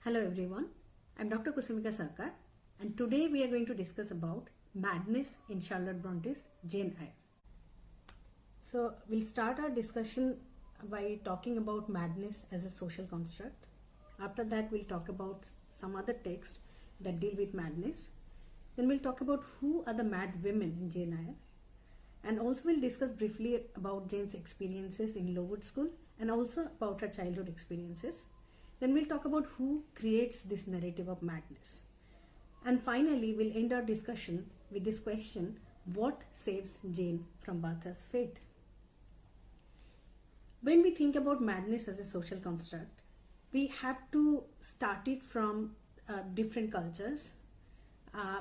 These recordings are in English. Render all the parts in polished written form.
Hello everyone, I'm Dr. Kusumika Sarkar and today we are going to discuss about madness in Charlotte Bronte's Jane Eyre. So we'll start our discussion by talking about madness as a social construct. After that we'll talk about some other texts that deal with madness. Then we'll talk about who are the mad women in Jane Eyre. And also we'll discuss briefly about Jane's experiences in Lowood School and also about her childhood experiences. Then we'll talk about who creates this narrative of madness. And finally, we'll end our discussion with this question, what saves Jane from Bertha's fate? When we think about madness as a social construct, we have to start it from different cultures.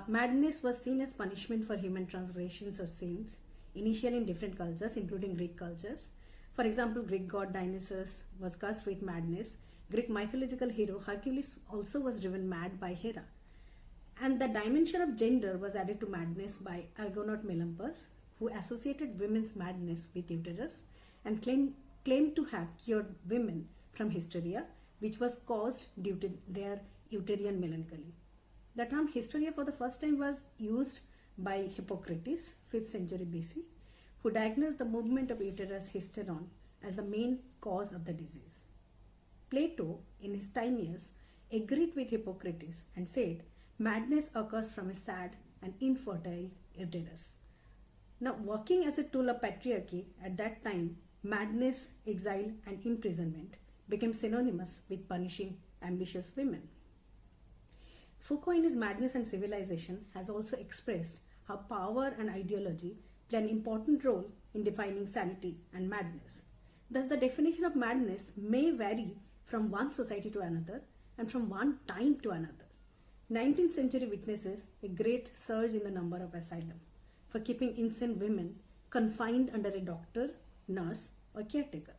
Madness was seen as punishment for human transgressions or sins, initially in different cultures, including Greek cultures. For example, Greek god Dionysus was cursed with madness. Greek mythological hero Hercules also was driven mad by Hera. And the dimension of gender was added to madness by Argonaut Melampus, who associated women's madness with uterus and claimed to have cured women from hysteria, which was caused due to their uterine melancholy. The term hysteria for the first time was used by Hippocrates, 5th century BC, who diagnosed the movement of uterus hysteron as the main cause of the disease. Plato, in his Timaeus, agreed with Hippocrates and said, madness occurs from a sad and infertile uterus. Now, working as a tool of patriarchy at that time, madness, exile, and imprisonment became synonymous with punishing ambitious women. Foucault, in his Madness and Civilization, has also expressed how power and ideology play an important role in defining sanity and madness. Thus, the definition of madness may vary from one society to another and from one time to another. 19th century witnesses a great surge in the number of asylum for keeping insane women confined under a doctor, nurse, or caretaker.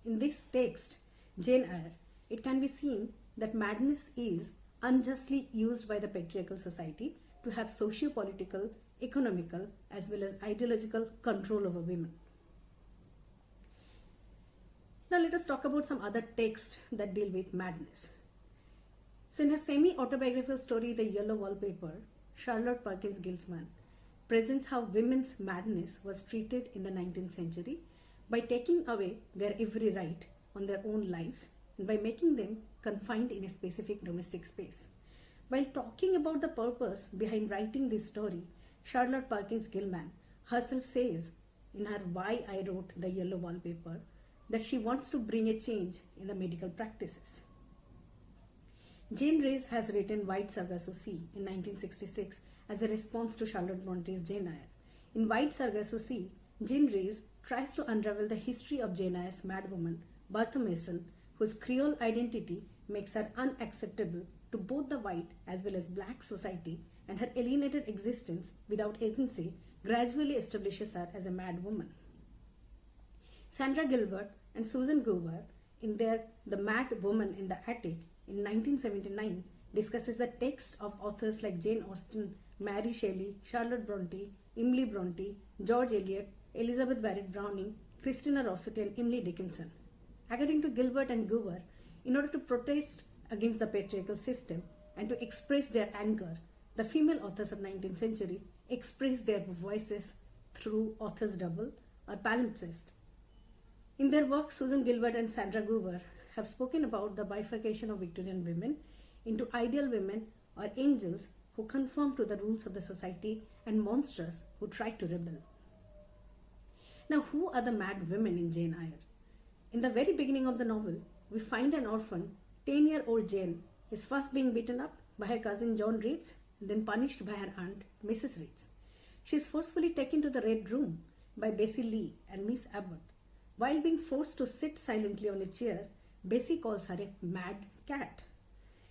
In this text, Jane Eyre, it can be seen that madness is unjustly used by the patriarchal society to have socio-political, economical, as well as ideological control over women. Now let us talk about some other texts that deal with madness. So in her semi-autobiographical story, The Yellow Wallpaper, Charlotte Perkins Gilman presents how women's madness was treated in the 19th century by taking away their every right on their own lives and by making them confined in a specific domestic space. While talking about the purpose behind writing this story, Charlotte Perkins Gilman herself says in her Why I Wrote the Yellow Wallpaper that she wants to bring a change in the medical practices. Jane Reyes has written White Sargasso Sea in 1966 as a response to Charlotte Bronte's Jane Eyre. In White Sargasso Sea, Jane Reyes tries to unravel the history of Jane Eyre's madwoman, Bertha Mason, whose Creole identity makes her unacceptable to both the white as well as black society, and her alienated existence without agency gradually establishes her as a mad woman. Sandra Gilbert and Susan Goober, in their The Mad Woman in the Attic in 1979, discusses the text of authors like Jane Austen, Mary Shelley, Charlotte Bronte, Emily Bronte, George Eliot, Elizabeth Barrett Browning, Christina Rossetti, and Emily Dickinson. According to Gilbert and Goober, in order to protest against the patriarchal system and to express their anger, the female authors of 19th century expressed their voices through author's double or palimpsest. In their work, Susan Gilbert and Sandra Goober have spoken about the bifurcation of Victorian women into ideal women or angels who conform to the rules of the society and monsters who try to rebel. Now, who are the mad women in Jane Eyre? In the very beginning of the novel, we find an orphan, 10-year-old Jane, is first being beaten up by her cousin John Reeds and then punished by her aunt, Mrs. Reeds. She is forcefully taken to the Red Room by Bessie Lee and Miss Abbott. While being forced to sit silently on a chair, Bessie calls her a mad cat.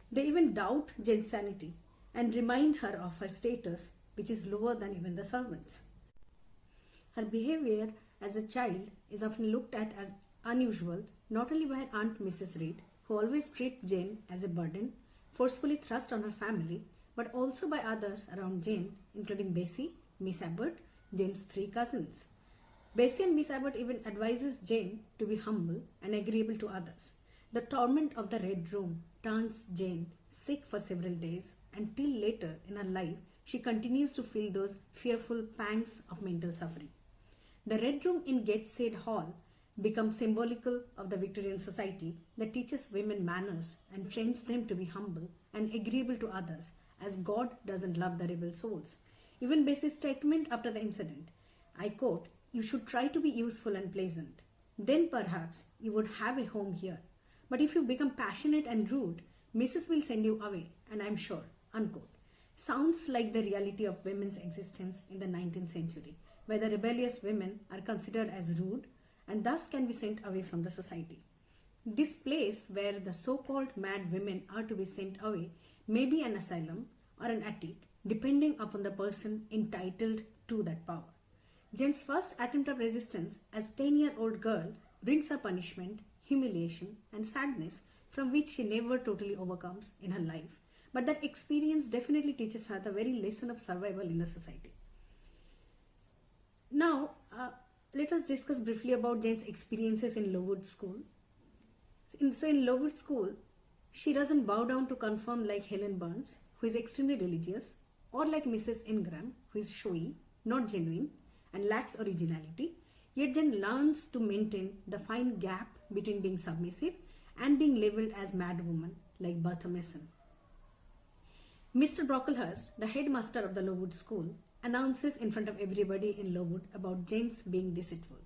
They even doubt Jane's sanity and remind her of her status, which is lower than even the servants. Her behavior as a child is often looked at as unusual, not only by her aunt Mrs. Reed, who always treats Jane as a burden, forcefully thrust on her family, but also by others around Jane, including Bessie, Miss Abbott, Jane's 3 cousins. Bessie and Miss Abbott even advises Jane to be humble and agreeable to others. The torment of the Red Room turns Jane sick for several days, and till later in her life, she continues to feel those fearful pangs of mental suffering. The Red Room in Gateshead Hall becomes symbolical of the Victorian society that teaches women manners and trains them to be humble and agreeable to others, as God doesn't love the rebel souls. Even Bessie's statement after the incident, I quote, "You should try to be useful and pleasant. Then perhaps you would have a home here. But if you become passionate and rude, Mrs. will send you away, and I'm sure," unquote. Sounds like the reality of women's existence in the 19th century, where the rebellious women are considered as rude and thus can be sent away from the society. This place where the so-called mad women are to be sent away may be an asylum or an attic, depending upon the person entitled to that power. Jane's first attempt of resistance as 10-year-old girl brings her punishment, humiliation, and sadness from which she never totally overcomes in her life. But that experience definitely teaches her the very lesson of survival in the society. Now, let us discuss briefly about Jane's experiences in Lowood School. So in Lowood School, she doesn't bow down to conform like Helen Burns, who is extremely religious, or like Mrs. Ingram, who is showy, not genuine, and lacks originality. Yet Jane learns to maintain the fine gap between being submissive and being labelled as mad woman, like Bertha Mason. Mr. Brocklehurst, the headmaster of the Lowood School, announces in front of everybody in Lowood about Jane's being deceitful.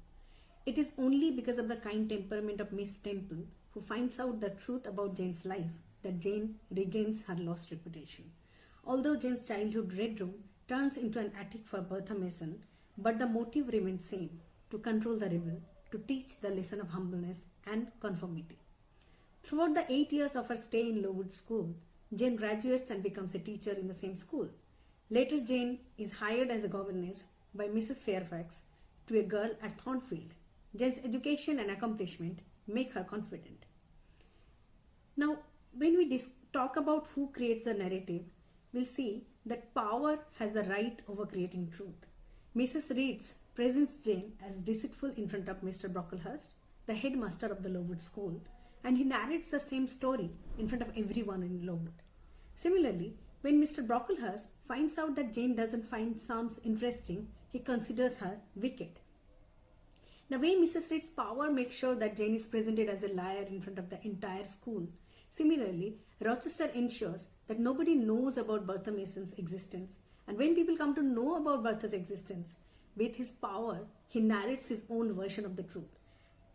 It is only because of the kind temperament of Miss Temple, who finds out the truth about Jane's life, that Jane regains her lost reputation. Although Jane's childhood Red Room turns into an attic for Bertha Mason, but the motive remains same, to control the rebel, to teach the lesson of humbleness and conformity. Throughout the 8 years of her stay in Lowood School, Jane graduates and becomes a teacher in the same school. Later, Jane is hired as a governess by Mrs. Fairfax to a girl at Thornfield. Jane's education and accomplishment make her confident. Now, when we talk about who creates the narrative, we'll see that power has the right over creating truth. Mrs. Reeds presents Jane as deceitful in front of Mr. Brocklehurst, the headmaster of the Lowood School, and he narrates the same story in front of everyone in Lowood. Similarly, when Mr. Brocklehurst finds out that Jane doesn't find Psalms interesting, he considers her wicked. The way Mrs. Reed's power makes sure that Jane is presented as a liar in front of the entire school. Similarly, Rochester ensures that nobody knows about Bertha Mason's existence, and when people come to know about Bertha's existence, with his power, he narrates his own version of the truth.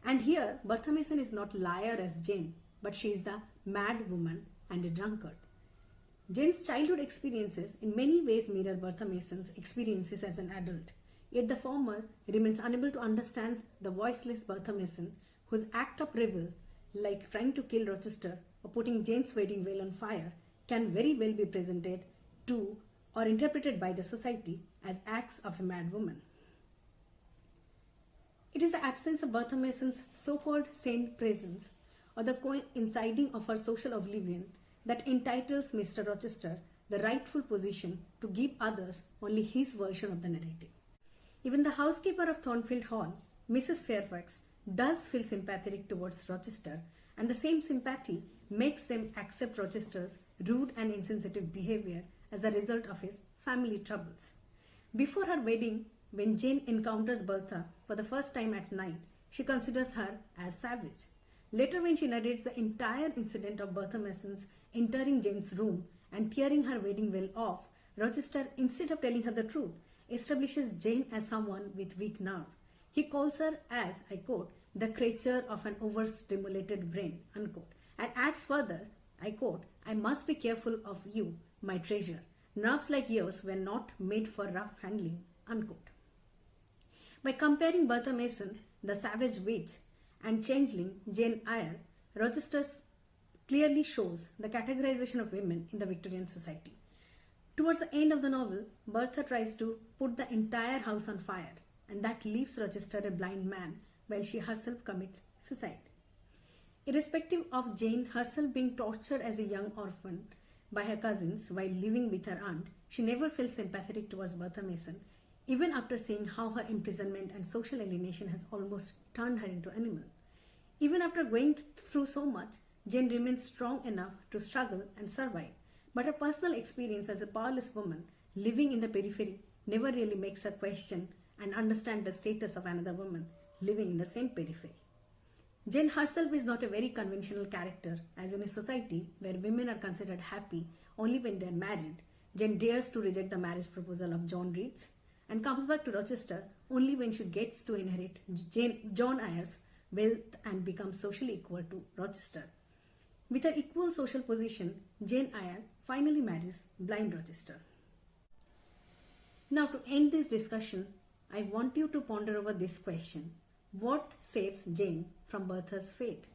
And here, Bertha Mason is not liar as Jane, but she is the mad woman and a drunkard. Jane's childhood experiences in many ways mirror Bertha Mason's experiences as an adult, yet the former remains unable to understand the voiceless Bertha Mason, whose act of rebel, like trying to kill Rochester or putting Jane's wedding veil on fire, can very well be presented to or interpreted by the society as acts of a mad woman. It is the absence of Bertha Mason's so-called saint presence or the coinciding of her social oblivion that entitles Mr. Rochester the rightful position to give others only his version of the narrative. Even the housekeeper of Thornfield Hall, Mrs. Fairfax, does feel sympathetic towards Rochester, and the same sympathy makes them accept Rochester's rude and insensitive behavior as a result of his family troubles. Before her wedding, when Jane encounters Bertha for the first time at night, she considers her as savage. Later, when she narrates the entire incident of Bertha Mason's entering Jane's room and tearing her wedding veil off, Rochester, instead of telling her the truth, establishes Jane as someone with weak nerve. He calls her as, I quote, the creature of an overstimulated brain, unquote, and adds further, I quote, I must be careful of you, my treasure. Nerves like yours were not made for rough handling, unquote. By comparing Bertha Mason, the savage witch, and changeling Jane Eyre, Rochester clearly shows the categorization of women in the Victorian society. Towards the end of the novel, Bertha tries to put the entire house on fire, and that leaves Rochester a blind man while she herself commits suicide. Irrespective of Jane herself being tortured as a young orphan by her cousins while living with her aunt, she never felt sympathetic towards Bertha Mason, even after seeing how her imprisonment and social alienation has almost turned her into an animal. Even after going through so much, Jane remains strong enough to struggle and survive. But her personal experience as a powerless woman living in the periphery never really makes her question and understand the status of another woman living in the same periphery. Jane herself is not a very conventional character, as in a society where women are considered happy only when they are married. Jane dares to reject the marriage proposal of John Reed's and comes back to Rochester only when she gets to inherit John Eyre's wealth and becomes socially equal to Rochester. With her equal social position, Jane Eyre finally marries blind Rochester. Now, to end this discussion, I want you to ponder over this question. What saves Jane from Bertha's fate?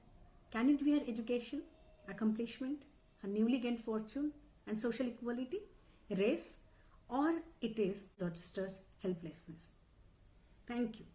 Can it be her education, accomplishment, her newly gained fortune, and social equality, race, or it is Rochester's helplessness? Thank you.